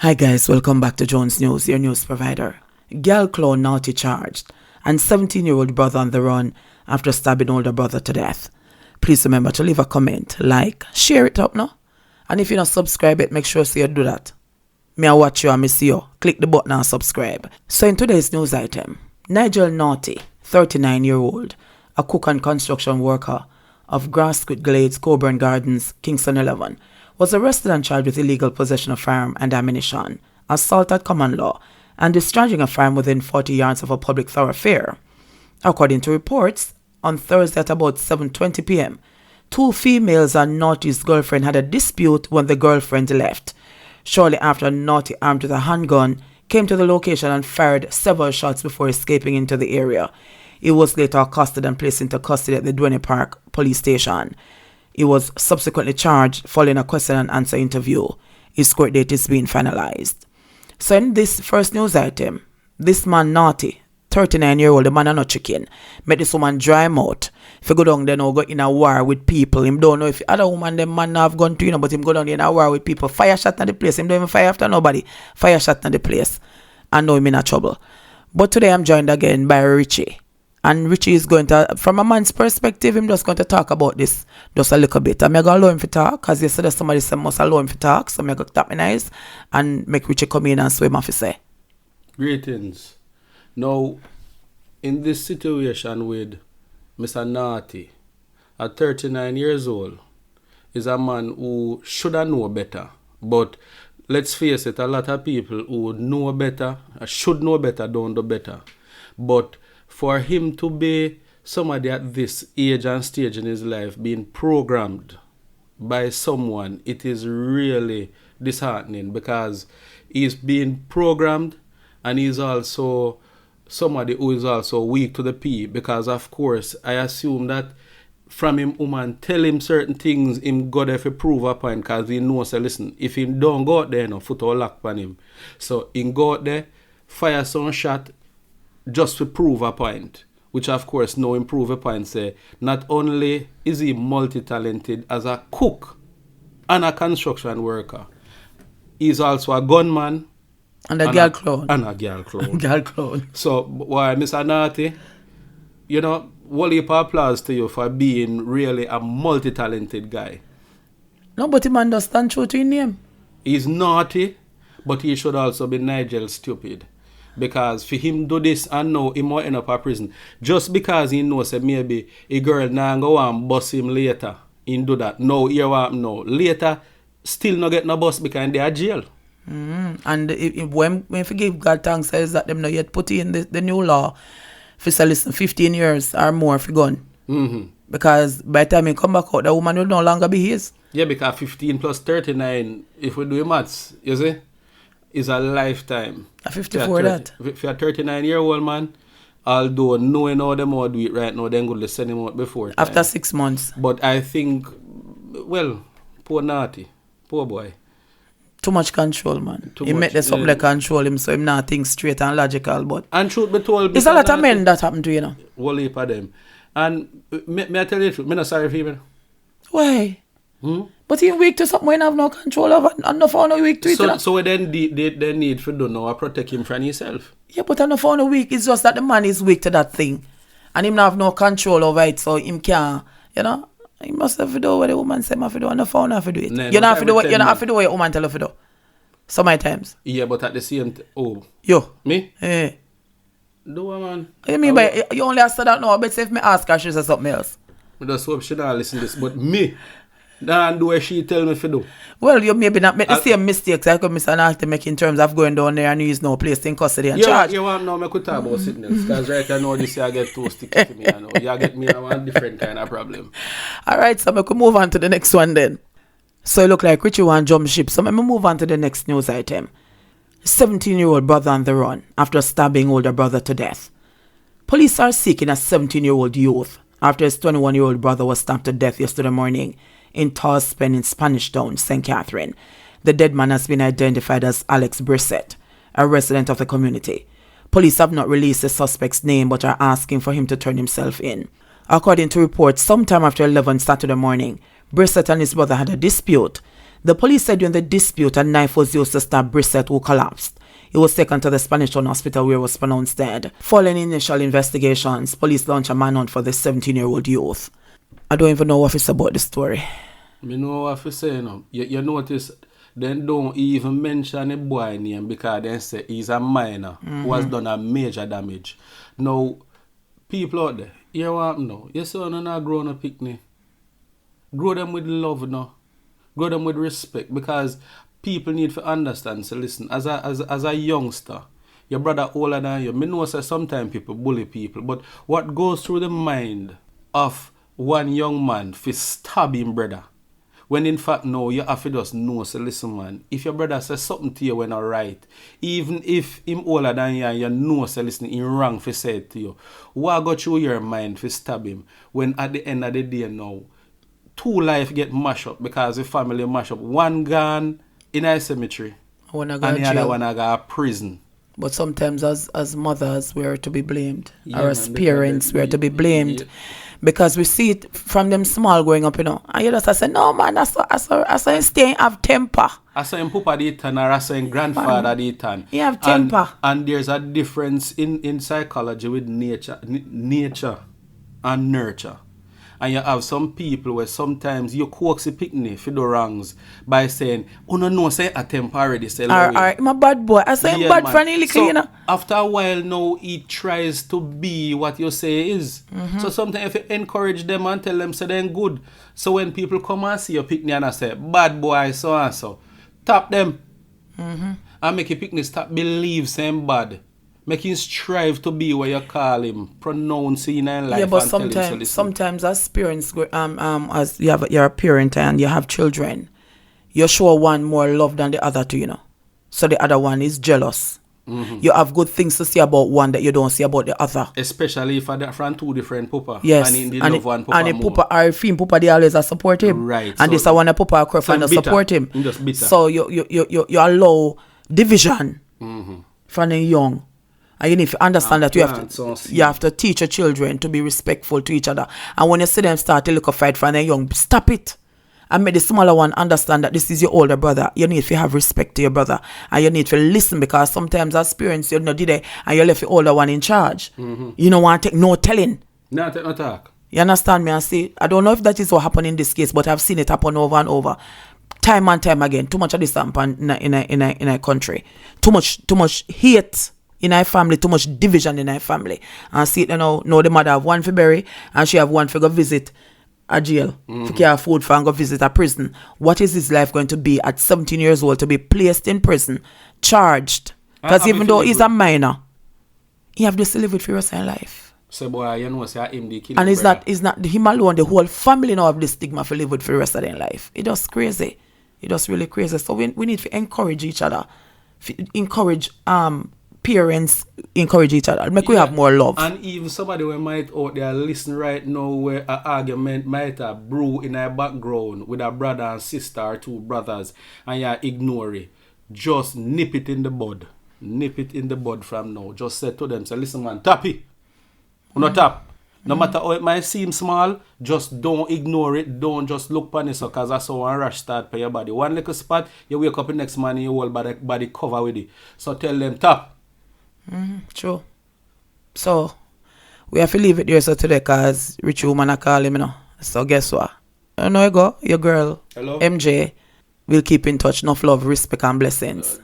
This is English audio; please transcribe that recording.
Hi guys, welcome back to Jones News, your news provider. Gyal clone naughty charged and 17-year-old brother on the run after stabbing older brother to death. Please remember to leave a comment, like, share it up now. And if you're not subscribed yet, make sure you do that. Me I watch you and me see you. Click the button and subscribe. So in today's news item, Nigel Naughty, 39-year-old, a cook and construction worker of Grasquit Glades, Coburn Gardens, Kingston 11, was arrested and charged with illegal possession of firearm and ammunition, assault at common law, and discharging a firearm within 40 yards of a public thoroughfare. According to reports, on Thursday at about 7:20 p.m., two females and Naughty's girlfriend had a dispute when the girlfriend left. Shortly after, Naughty, armed with a handgun, came to the location and fired several shots before escaping into the area. He was later accosted and placed into custody at the Duane Park police station. He was subsequently charged following a question and answer interview. His court date is being finalized. So in this first news item, this man Naughty, 39-year-old, the man no chicken, met this woman dry mouth. If you go down there now, go in a war with people. Him don't know if other woman, them man have gone to, but him go down there in a war with people. Fire shot in the place. Him don't even fire after nobody. Fire shot in the place. And know him in a trouble. But today I'm joined again by Richie. And Richie is going to, from a man's perspective, him just going to talk about this just a little bit. I'm going to allow him to talk, because yesterday somebody said must allow him to talk. So I'm going to tap my eyes and make Richie come in and swim off his say. Greetings. Now, in this situation with Mr. Naughty, at 39 years old, is a man who should have known better. But let's face it, a lot of people who know better, should know better, don't do better. But for him to be somebody at this age and stage in his life being programmed by someone, it is really disheartening, because he's being programmed and he's also somebody who is also weak to the P, because of course I assume that from him woman tell him certain things, him go there to prove a point, because he knows, listen, if he don't go out there, no foot or lock on him. So he go out there, fire some shot, just to prove a point, which of course no improve a point say, not only is he multi-talented as a cook and a construction worker, he's also a gunman and a girl clone. And a girl clone. Girl clone. So, why, Mr. Naughty, you know, whole heap of applause to you for being really a multi-talented guy. No, but him understand true to his name. He's naughty, but he should also be Nigel stupid. Because for him do this and now he might end up in prison. Just because he knows that maybe a girl now go and bust him later. He do that. No, here what no. Later, still not get no bus because they are jail. And when you give God thanks says that them not yet put in the new law for say listen 15 years or more for gun. Because by the time he come back out, the woman will no longer be his. Yeah, because 15 plus 39, if we do maths, you see, is a lifetime. A 54 that. If you're a 39-year-old man, although knowing how them all do it right now, then go send him out before time. After 6 months. But I think, well, poor Naughty, poor boy. Too much control, man. He make the something like control him, so him not think straight and logical. But and truth be told, it's a lot of men that happen to you know. Whole heap of them. And may I tell you the truth, I'm not sorry for him. Why? But he weak to something when have no control of and no found no weak to it. So then they need to do now protect him from himself. Yeah, but I no found no weak. It's just that the man is weak to that thing. And him not have no control over it, so him can't, you know. He must have to do what the woman say have to do, and the phone have to do it. You don't have to do what your woman tell you to do. So many times. Yeah, but at the same Yo. Me? Eh. Do what, man? You mean by you only ask that now, but if me ask her, she says something else. I just hope she don't listen to this, but me, don't do what she tell me to do. Well, you maybe not make the same mistakes like Mr. Naughty make in terms of going down there and he's no place in custody and charge. You want now me could talk about sickness, because right I know this year I get too sticky to me, I know. You get me, I want a different kind of problem. Alright, so we could move on to the next one then. So it look like Richie want jump ship. So let me move on to the next news item. 17-year-old brother on the run after stabbing older brother to death. Police are seeking a 17-year-old youth after his 21-year-old brother was stabbed to death yesterday morning in Tallspen in Spanish Town, St. Catherine. The dead man has been identified as Alex Brissett, a resident of the community. Police have not released the suspect's name but are asking for him to turn himself in. According to reports, sometime after 11 Saturday morning, Brissett and his brother had a dispute. The police said during the dispute a knife was used to stab Brissett, who collapsed. He was taken to the Spanish Town Hospital where he was pronounced dead. Following initial investigations, police launched a manhunt for the 17-year-old youth. I don't even know what it's about the story. Me know what to say now. You notice, then don't even mention a boy name because they say he's a minor who has done a major damage. Now, people out there, you want to know, you say you're not growing up picnic. Grow them with love now. Grow them with respect because people need to understand. So listen, as a youngster, your brother older than you. Me know say sometimes people bully people, but what goes through the mind of one young man for stabbing brother, when in fact no, you have to just know. So listen, man, if your brother says something to you when not right, even if him older than you, and you know, so listen, he wrong for say it to you. What go through your mind for stab him when at the end of the day now, two life get mashed up because the family mash up. One gone in a cemetery and the other one go prison. But sometimes as mothers we are to be blamed, or as parents we are to be blamed, because we see it from them small growing up, you know. And you just say, no man, I saw stay have temper. I saw him papa did and I saw him grandfather did and he have temper. And there's a difference in psychology with nature and nurture. And you have some people where sometimes you coax a picnic for the wrongs by saying, oh no, say a temper already. Alright, I'm a bad boy. I say I'm bad for any little, you know. After a while now, he tries to be what you say is. So sometimes if you encourage them and tell them so they're good. So when people come and see your picnic and I say, bad boy, so and so, tap them. And make your picnic stop believe saying bad. Make him strive to be what you call him, pronouncing in life. Yeah, but sometimes as parents, as you're a parent and you have children, you show one more love than the other two, you know. So the other one is jealous. You have good things to say about one that you don't see about the other. Especially if they're from two different papa. Yes. And in love one papa and the papa are film papa they always support him. Right. And so this one a papa cry and support him. Just bitter. So you allow division from the young. And you need to understand that you have to teach your children to be respectful to each other. And when you see them start to look a fight from the young, stop it. And make the smaller one understand that this is your older brother. You need to have respect to your brother. And you need to listen because sometimes as parents, you know, did it and you left the older one in charge. You don't want to take no telling. No take no talk. You understand me? And see, I don't know if that is what happened in this case, but I've seen it happen over and over. Time and time again. Too much of this happen in a country. Too much hate in our family, too much division in our family. And see it, you know the mother have one for bury and she have one for go visit a jail, for care food for and go visit a prison. What is his life going to be at 17 years old to be placed in prison, charged? Because even though he's a minor, he have to live with for the rest of his life. So boy, you know, say him the killer. And it's not him alone, the whole family now have the stigma for live with for the rest of their life. It just crazy. It just really crazy. So we need to encourage each other. Encourage parents encourage each other. Make we have more love. And even somebody who might out there listen right now where an argument might have brew in a background with a brother and sister or two brothers and you ignore it. Just nip it in the bud. Nip it in the bud from now. Just say to them, say, listen man, tap it. No tap. No matter how it might seem small, just don't ignore it. Don't just look on it so because that's how one rush start for your body. One little spot, you wake up the next morning, you whole body cover with it. So tell them tap. True. So we have to leave it there so today because rich woman are calling me now. So guess what? I know you go, your girl, hello? MJ, will keep in touch. Enough love, respect and blessings.